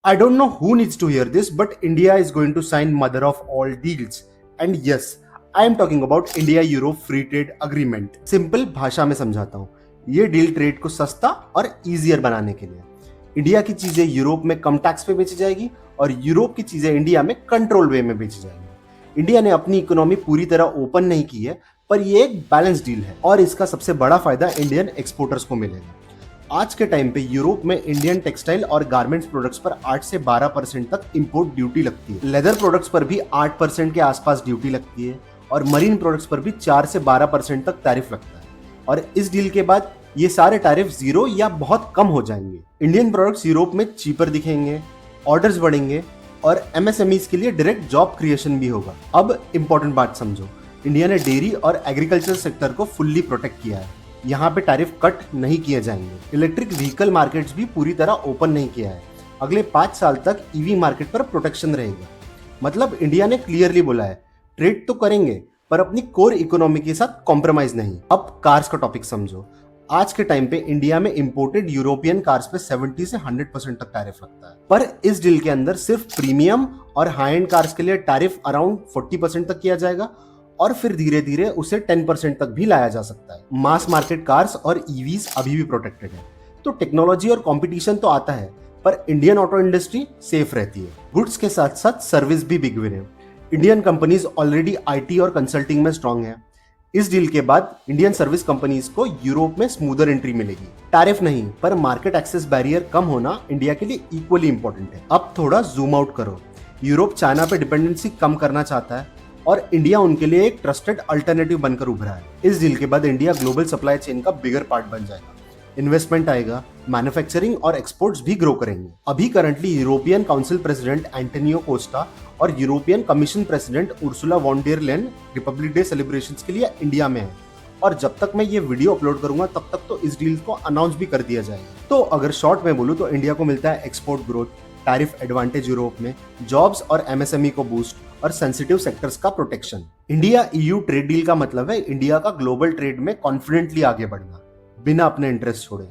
I don't know who needs to hear this, but India is going to sign mother of all deals. And yes, I am talking about India Europe Free Trade Agreement. Simple भाषा में समझाता हूँ, ये deal trade को सस्ता और easier बनाने के लिए। इंडिया की चीजें यूरोप में कम टैक्स पे बेची जाएगी और यूरोप की चीजें इंडिया में कंट्रोल वे में बेची जाएंगी। इंडिया ने अपनी इकोनॉमी पूरी तरह ओपन नहीं की है, पर ये एक बैलेंस डील है और इसका सबसे बड़ा फायदा इंडियन एक्सपोर्टर्स को मिलेगा। आज के टाइम पे यूरोप में इंडियन टेक्सटाइल और गारमेंट्स प्रोडक्ट्स पर 8 से 12% तक इंपोर्ट ड्यूटी लगती है। लेदर प्रोडक्ट्स पर भी 8% के आसपास ड्यूटी लगती है और मरीन प्रोडक्ट्स पर भी 4 से 12% तक टैरिफ लगता है। और इस डील के बाद ये सारे टैरिफ जीरो या बहुत कम हो जाएंगे। इंडियन प्रोडक्ट्स यूरोप में चीपर दिखेंगे, ऑर्डर्स बढ़ेंगे और एमएसएमईज के लिए डायरेक्ट जॉब क्रिएशन भी होगा। अब इंपॉर्टेंट बात समझो, इंडिया ने डेयरी और एग्रीकल्चर सेक्टर को फुल्ली प्रोटेक्ट किया है। यहाँ पे टैरिफ कट नहीं किए जाएंगे। इलेक्ट्रिक व्हीकल मार्केट्स भी पूरी तरह ओपन नहीं किया है। अगले 5 साल तक ईवी मार्केट पर प्रोटेक्शन रहेगा। मतलब इंडिया ने क्लियरली बोला है, ट्रेड तो करेंगे पर अपनी कोर इकोनॉमी के साथ कॉम्प्रोमाइज नहीं। अब कार्स का टॉपिक समझो। आज के टाइम पे इंडिया में इंपोर्टेड यूरोपियन कार्स पे 70 से 100% तक टैरिफ लगता है, पर इस डील के अंदर सिर्फ प्रीमियम और हाई एंड कार्स के लिए टैरिफ अराउंड 40% तक किया जाएगा और फिर धीरे धीरे उसे 10% तक भी लाया जा सकता है। मास मार्केट कार्स और ईवीज अभी भी प्रोटेक्टेड है। तो टेक्नोलॉजी और कंपटीशन तो आता है, पर इंडियन ऑटो इंडस्ट्री सेफ रहती है। गुड्स के साथ साथ सर्विस भी बिक रहे हैं। इंडियन कंपनीज ऑलरेडी आईटी और कंसल्टिंग में स्ट्रांग है। इस डील के बाद इंडियन सर्विस कंपनीज को यूरोप में स्मूदर एंट्री मिलेगी। टैरिफ नहीं, पर मार्केट एक्सेस बैरियर कम होना इंडिया के लिए इक्वली इंपॉर्टेंट है। अब थोड़ा जूम आउट करो। यूरोप चाइना पे डिपेंडेंसी कम करना चाहता है और इंडिया उनके लिए एक ट्रस्टेड अल्टरनेटिव बनकर उभरा है। इस डील के बाद इंडिया ग्लोबल सप्लाई चेन का बिगर पार्ट बन जाएगा। इन्वेस्टमेंट आएगा, मैन्युफैक्चरिंग और एक्सपोर्ट्स भी ग्रो करेंगे। अभी currently European Council president Antonio Costa और European Commission president Ursula von der Leyen Republic Day celebrations के लिए इंडिया में है और जब तक मैं ये वीडियो अपलोड करूंगा तब तक तो इस डील को अनाउंस भी कर दिया जाएगा। तो अगर शॉर्ट में बोलूं तो इंडिया को मिलता है export growth, tariff advantage Europe में, जॉब्स और एमएसएमई को बूस्ट और सेंसिटिव सेक्टर्स का protection. India EU trade deal का मतलब है इंडिया का ग्लोबल ट्रेड में कॉन्फिडेंटली आगे बढ़ना बिना अपने इंटरेस्ट छोड़े।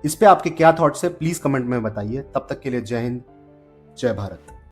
इस पे आपके क्या थॉट्स है प्लीज कमेंट में बताइए। तब तक के लिए जय हिंद, जय भारत।